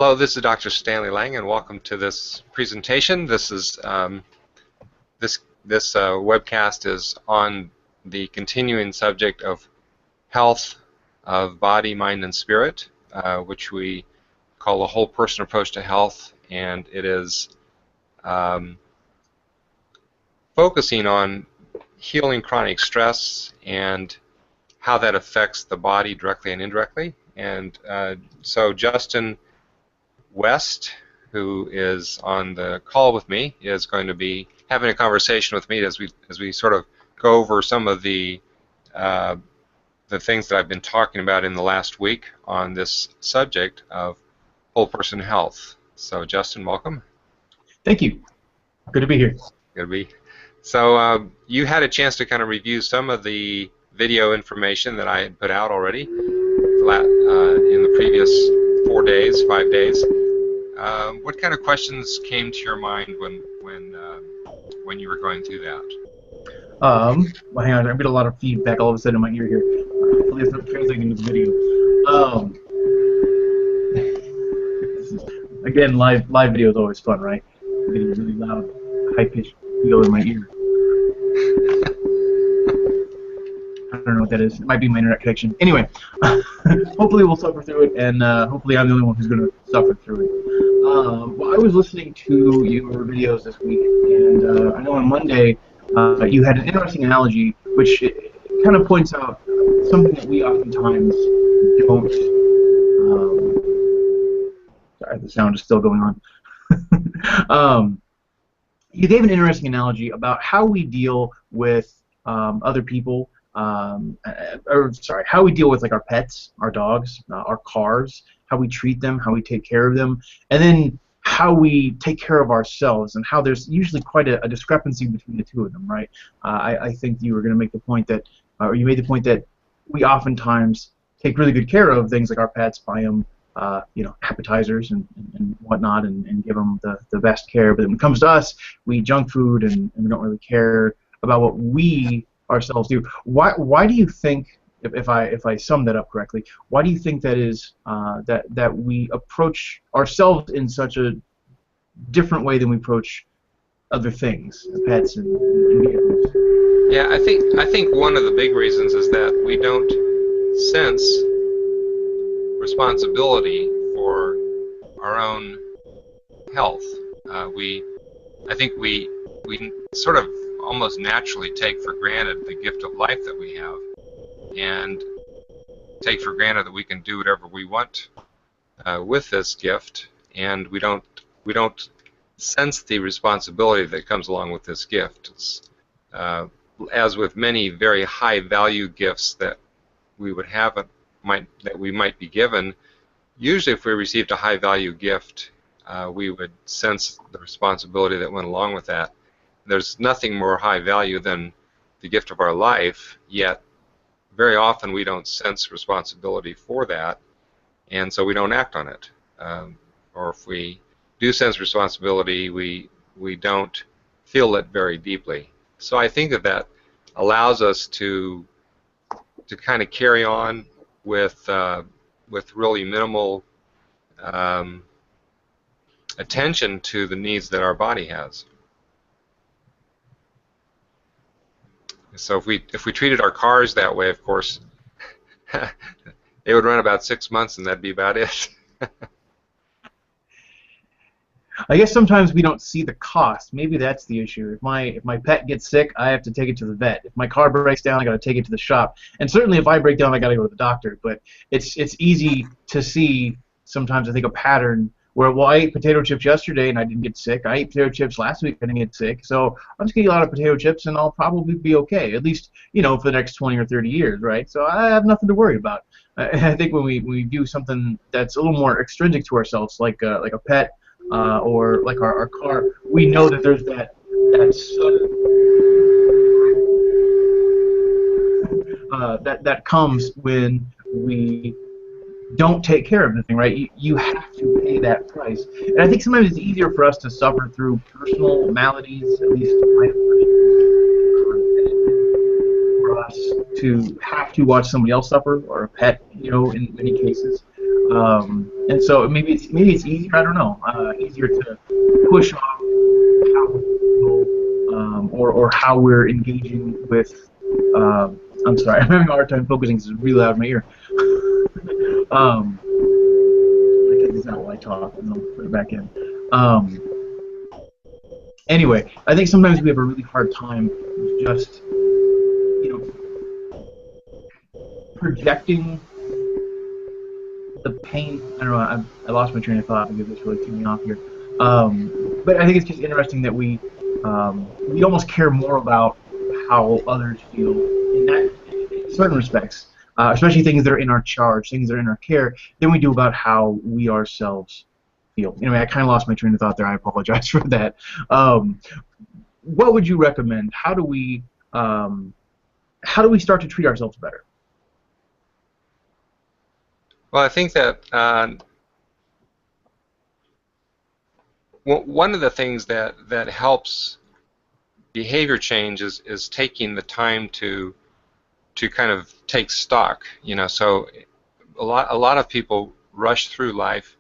Hello, this is Dr. Stanley Lang, and welcome to this presentation. This is this webcast is on the continuing subject of health of body, mind, and spirit, which we call a whole person approach to health, and it is focusing on healing chronic stress and how that affects the body directly and indirectly. And so Justin West, who is on the call with me, is going to be having a conversation with me as we sort of go over some of the things that I've been talking about in the last week on this subject of whole person health. So Justin, welcome. Thank you. Good to be here. Good to be. So you had a chance to kind of review some of the video information that I had put out already in the previous 5 days. What kind of questions came to your mind when you were going through that? Well, hang on. I've got a lot of feedback all of a sudden in my ear here. Hopefully it's not translating into the video. Again, live video is always fun, right? I'm getting really loud, high-pitched feel in my ear. I don't know what that is. It might be my internet connection. Anyway, hopefully we'll suffer through it, and hopefully I'm the only one who's going to suffer through it. Well, I was listening to your videos this week, and I know on Monday you had an interesting analogy, which kind of points out something that we oftentimes don't. Sorry, the sound is still going on. You gave an interesting analogy about how we deal with other people. How we deal with like our pets, our dogs, our cars, how we treat them, how we take care of them, and then how we take care of ourselves, and how there's usually quite a discrepancy between the two of them, right? I think you were going to make the point that, or you made the point that we oftentimes take really good care of things like our pets, buy them, appetizers and whatnot, and give them the best care. But when it comes to us, we eat junk food and we don't really care about what we ourselves do. Why do you think, if I sum that up correctly, why do you think that is that we approach ourselves in such a different way than we approach other things, pets and vehicles? Yeah, I think one of the big reasons is that we don't sense responsibility for our own health. I think we sort of almost naturally take for granted the gift of life that we have, and take for granted that we can do whatever we want with this gift, and we don't sense the responsibility that comes along with this gift. As with many very high value gifts that we would have that we might be given, usually if we received a high value gift, we would sense the responsibility that went along with that. There's nothing more high value than the gift of our life, yet very often we don't sense responsibility for that, and so we don't act on it. Or if we do sense responsibility, we don't feel it very deeply. So I think that allows us to kind of carry on with really minimal attention to the needs that our body has. So if we treated our cars that way, of course, they would run about 6 months, and that'd be about it. I guess sometimes we don't see the cost. Maybe that's the issue. If my pet gets sick, I have to take it to the vet. If my car breaks down, I got to take it to the shop. And certainly, if I break down, I got to go to the doctor. But it's easy to see sometimes. I think a pattern where, well, I ate potato chips yesterday and I didn't get sick. I ate potato chips last week and I didn't get sick. So I'm just gonna eat a lot of potato chips and I'll probably be okay. At least, for the next 20 or 30 years, right? So I have nothing to worry about. I think when we do something that's a little more extrinsic to ourselves, like a pet. Or like our car, we know that there's that that comes when we don't take care of the thing, right? You have to pay that price, and I think sometimes it's easier for us to suffer through personal maladies, at least my for us to have to watch somebody else suffer, or a pet, in many cases. And so maybe it's easier. I don't know. Easier to push off how we feel, or how we're engaging with. I'm sorry, I'm having a hard time focusing. 'Cause it's really loud in my ear. um, I get this out while I talk, and I'll put it back in. Um, anyway, I think sometimes we have a really hard time with just, projecting the pain. I don't know. I lost my train of thought because it's really threw me off here. But I think it's just interesting that we almost care more about how others feel in certain respects, especially things that are in our charge, things that are in our care, than we do about how we ourselves feel. Anyway, I kind of lost my train of thought there. I apologize for that. Um, what would you recommend? How do we start to treat ourselves better? Well, I think that one of the things that helps behavior change is taking the time to kind of take stock. So a lot of people rush through life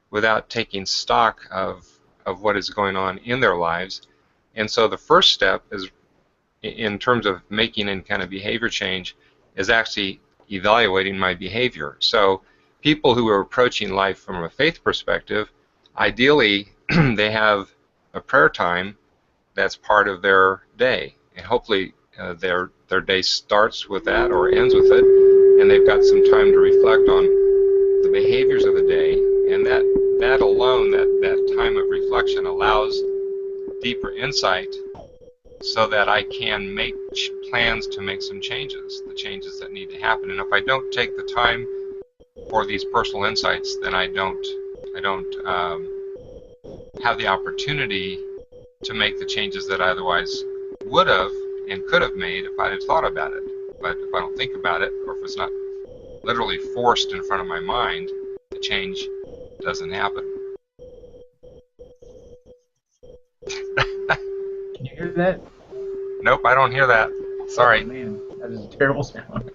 without taking stock of what is going on in their lives. And so the first step is, in terms of making any kind of behavior change, is actually evaluating my behavior. So people who are approaching life from a faith perspective, ideally they have a prayer time that's part of their day, and hopefully their day starts with that or ends with it, and they've got some time to reflect on the behaviors of the day, and that alone, that time of reflection, allows deeper insight so that I can make plans to make some changes, the changes that need to happen. And if I don't take the time for these personal insights, then I don't have the opportunity to make the changes that I otherwise would have and could have made if I had thought about it. But if I don't think about it, or if it's not literally forced in front of my mind, the change doesn't happen. Can you hear that? Nope, I don't hear that. Sorry. Oh, man, that is a terrible sound.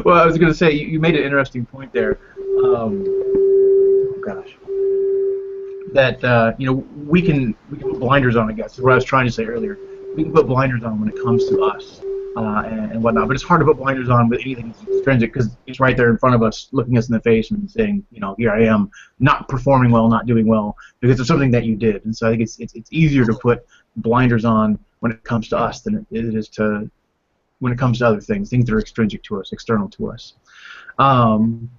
Well, I was going to say, you made an interesting point there. Oh gosh, that we can put blinders on. I guess is what I was trying to say earlier. We can put blinders on when it comes to us, and whatnot. But it's hard to put blinders on with anything that's extrinsic, because it's right there in front of us, looking us in the face and saying, here I am, not performing well, not doing well, because it's something that you did. And so I think it's easier to put blinders on when it comes to us than it is to when it comes to other things that are extrinsic to us, external to us. Um,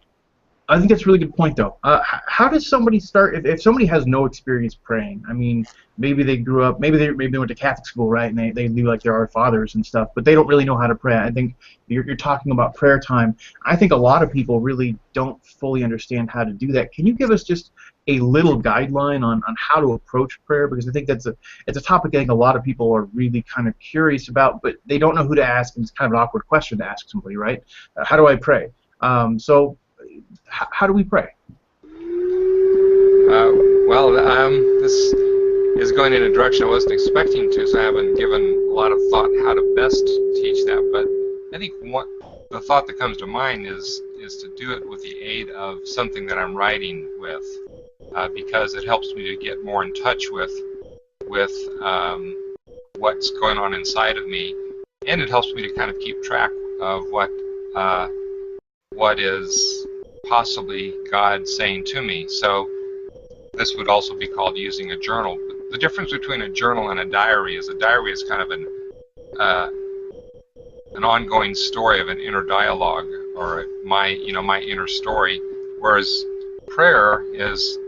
I think that's a really good point, though. How does somebody start if somebody has no experience praying? I mean, maybe they grew up, maybe they went to Catholic school, right? And they knew like there are fathers and stuff, but they don't really know how to pray. I think you're talking about prayer time. I think a lot of people really don't fully understand how to do that. Can you give us just a little guideline on how to approach prayer? Because I think it's a topic I think a lot of people are really kind of curious about, but they don't know who to ask, and it's kind of an awkward question to ask somebody, right? How do I pray? How do we pray? This is going in a direction I wasn't expecting to, so I haven't given a lot of thought how to best teach that. But I think the thought that comes to mind is to do it with the aid of something that I'm writing with, because it helps me to get more in touch with what's going on inside of me, and it helps me to kind of keep track of what is possibly God saying to me. So this would also be called using a journal. The difference between a journal and a diary is kind of an ongoing story of an inner dialogue, or my inner story, whereas prayer is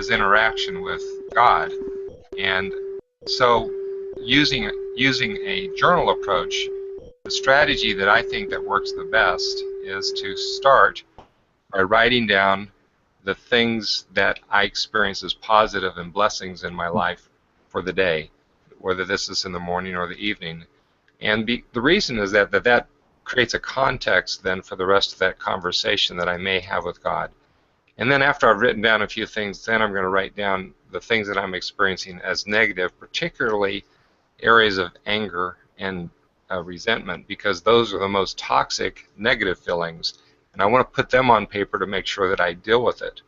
interaction with God. And so using a journal approach, the strategy that I think that works the best is to start by writing down the things that I experience as positive and blessings in my life for the day, whether this is in the morning or the evening. And the reason is that creates a context then for the rest of that conversation that I may have with God. And then after I've written down a few things, then I'm going to write down the things that I'm experiencing as negative, particularly areas of anger and resentment, because those are the most toxic negative feelings. and I want to put them on paper to make sure that I deal with it.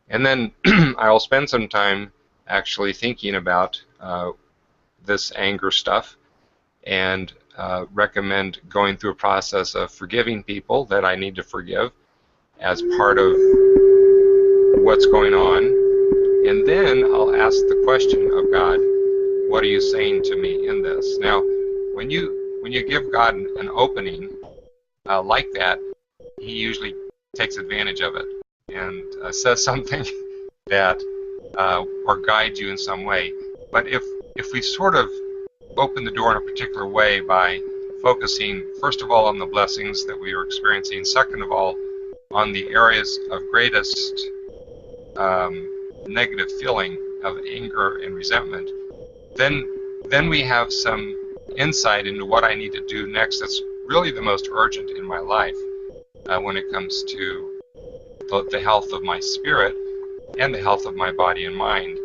And then I'll spend some time actually thinking about this anger stuff, and recommend going through a process of forgiving people that I need to forgive as part of what's going on. And then I'll ask the question of God, what are you saying to me in this? Now, when you give God an opening like that, he usually takes advantage of it and says something that or guides you in some way. But if we sort of open the door in a particular way by focusing, first of all, on the blessings that we are experiencing, second of all, on the areas of greatest negative feeling of anger and resentment, then we have some insight into what I need to do next. That's really the most urgent in my life when it comes to the health of my spirit and the health of my body and mind.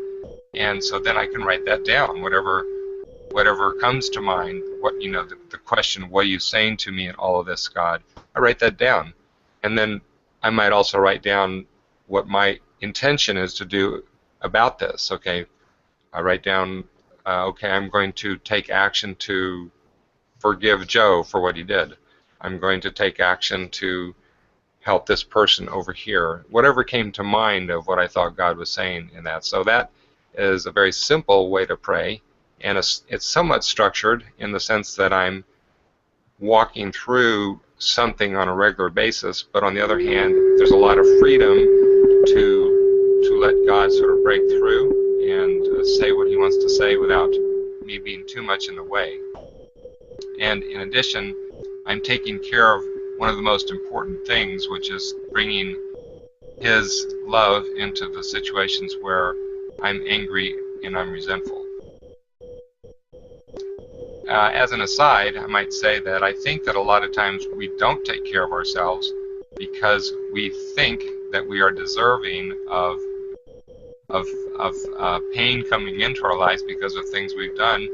And so then I can write that down, whatever comes to mind, the question, what are you saying to me in all of this, God? I write that down. And then I might also write down what my intention is to do about this. Okay, I write down, okay, I'm going to take action to forgive Joe for what he did. I'm going to take action to help this person over here. Whatever came to mind of what I thought God was saying in that. So that is a very simple way to pray, and it's somewhat structured in the sense that I'm walking through something on a regular basis, but on the other hand, there's a lot of freedom to let God sort of break through and say what he wants to say without me being too much in the way. And in addition, I'm taking care of one of the most important things, which is bringing his love into the situations where I'm angry and I'm resentful. As an aside, I might say that I think that a lot of times we don't take care of ourselves because we think that we are deserving of pain coming into our lives because of things we've done.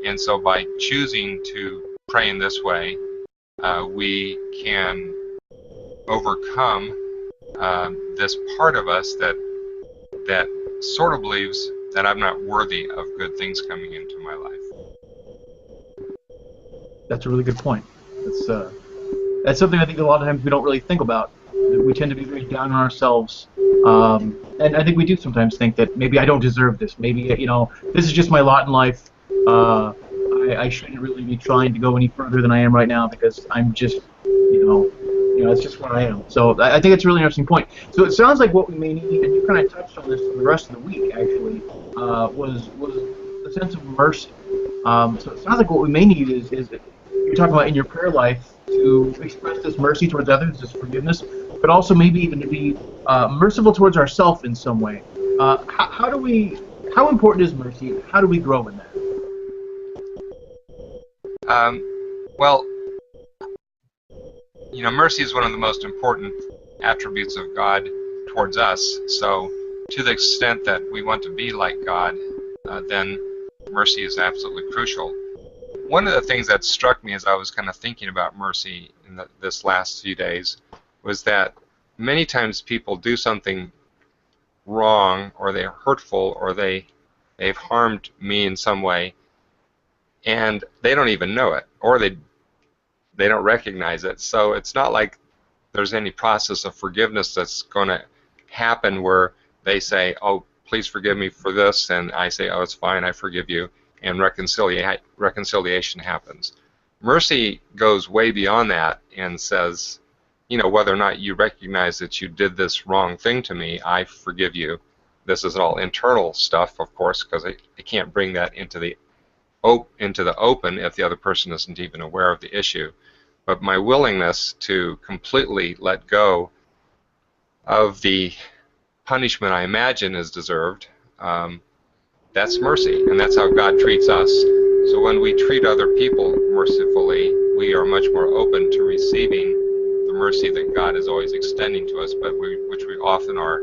And so by choosing to pray in this way, we can overcome this part of us that sort of believes that I'm not worthy of good things coming into my life. That's a really good point. That's something I think a lot of times we don't really think about. We tend to be very down on ourselves, and I think we do sometimes think that maybe I don't deserve this. Maybe this is just my lot in life. I shouldn't really be trying to go any further than I am right now because I'm just, it's just where I am. So I think it's a really interesting point. So it sounds like what we may need, and you kind of touched on this for the rest of the week actually, was a sense of mercy. So it sounds like what we may need is you're talking about in your prayer life to express this mercy towards others, this forgiveness, but also maybe even to be merciful towards ourselves in some way. How important is mercy? How do we grow in that? Well, mercy is one of the most important attributes of God towards us. So to the extent that we want to be like God, then mercy is absolutely crucial. One of the things that struck me as I was kind of thinking about mercy in this last few days was that many times people do something wrong, or they're hurtful, or they've harmed me in some way, and they don't even know it, or they don't recognize it. So it's not like there's any process of forgiveness that's going to happen where they say, oh, please forgive me for this, and I say, oh, it's fine, I forgive you, and reconciliation happens. Mercy goes way beyond that and says, whether or not you recognize that you did this wrong thing to me, I forgive you. This is all internal stuff, of course, because I can't bring that into the open if the other person isn't even aware of the issue. But my willingness to completely let go of the punishment I imagine is deserved, that's mercy, and that's how God treats us. So when we treat other people mercifully, we are much more open to receiving the mercy that God is always extending to us, but which we often are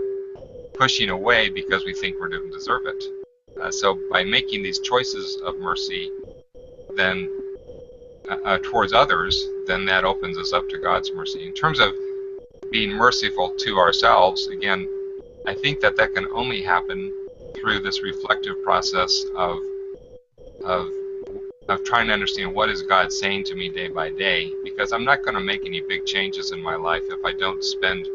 pushing away because we think we don't deserve it. So by making these choices of mercy, then towards others, then that opens us up to God's mercy. In terms of being merciful to ourselves, again, I think that can only happen through this reflective process of trying to understand what is God saying to me day by day, because I'm not going to make any big changes in my life if I don't spend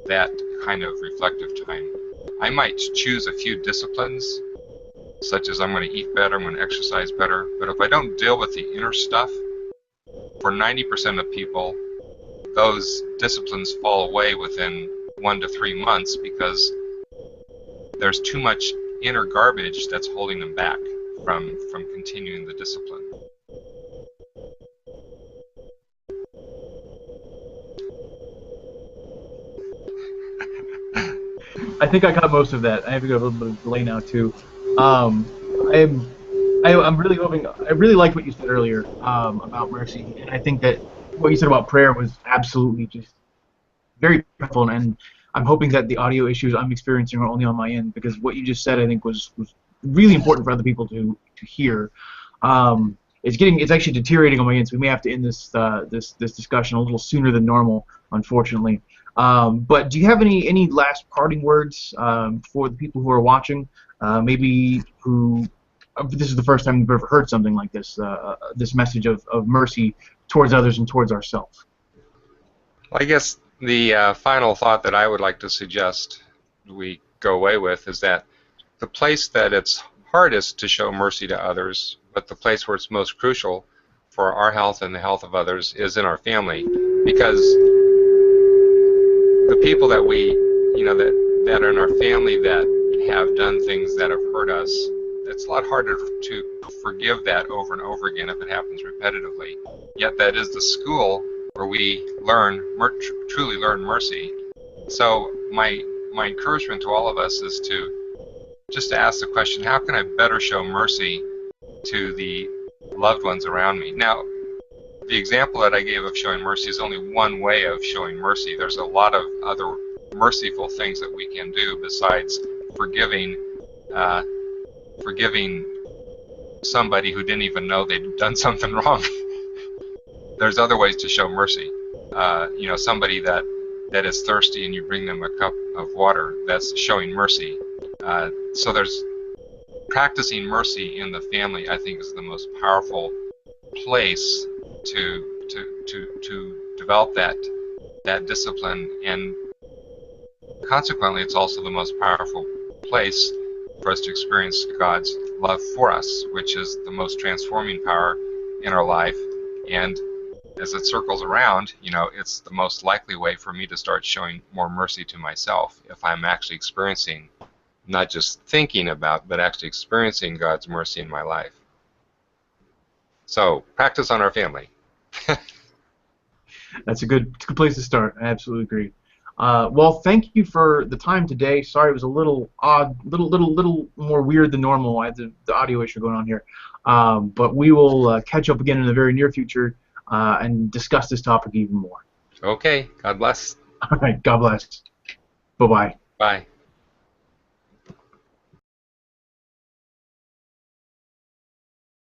that kind of reflective time. I might choose a few disciplines, such as I'm going to eat better, I'm going to exercise better, but if I don't deal with the inner stuff, for 90% of people, those disciplines fall away within 1 to 3 months because there's too much inner garbage that's holding them back from continuing the discipline. I think I got most of that. I have to go a little bit of delay now too. Um, I'm really hoping. I really liked what you said earlier about mercy, and I think that what you said about prayer was absolutely just very powerful. And I'm hoping that the audio issues I'm experiencing are only on my end, because what you just said, I think, was really important for other people to hear. It's actually deteriorating on my end, so we may have to end this this discussion a little sooner than normal, unfortunately. But do you have any last parting words for the people who are watching? Maybe who this is the first time you've ever heard something like this, this message of mercy towards others and towards ourselves. Well, I guess the final thought that I would like to suggest we go away with is that the place that it's hardest to show mercy to others, but the place where it's most crucial for our health and the health of others, is in our family, because the people that we, that are in our family that have done things that have hurt us, it's a lot harder to forgive that over and over again if it happens repetitively. Yet that is the school where we truly learn mercy. So my encouragement to all of us is just to ask the question, how can I better show mercy to the loved ones around me? Now, the example that I gave of showing mercy is only one way of showing mercy. There's a lot of other merciful things that we can do besides forgiving somebody who didn't even know they'd done something wrong. There's other ways to show mercy. Somebody that is thirsty and you bring them a cup of water, that's showing mercy. So there's practicing mercy in the family, I think, is the most powerful place to develop that discipline, and consequently it's also the most powerful place for us to experience God's love for us, which is the most transforming power in our life. And as it circles around, it's the most likely way for me to start showing more mercy to myself if I'm actually experiencing, not just thinking about, but actually experiencing God's mercy in my life. So practice on our family. That's a good place to start. I absolutely agree. Well, thank you for the time today. Sorry it was a little odd, little more weird than normal. I had the audio issue going on here. But we will catch up again in the very near future and discuss this topic even more. Okay. God bless. All right. God bless. Bye-bye. Bye.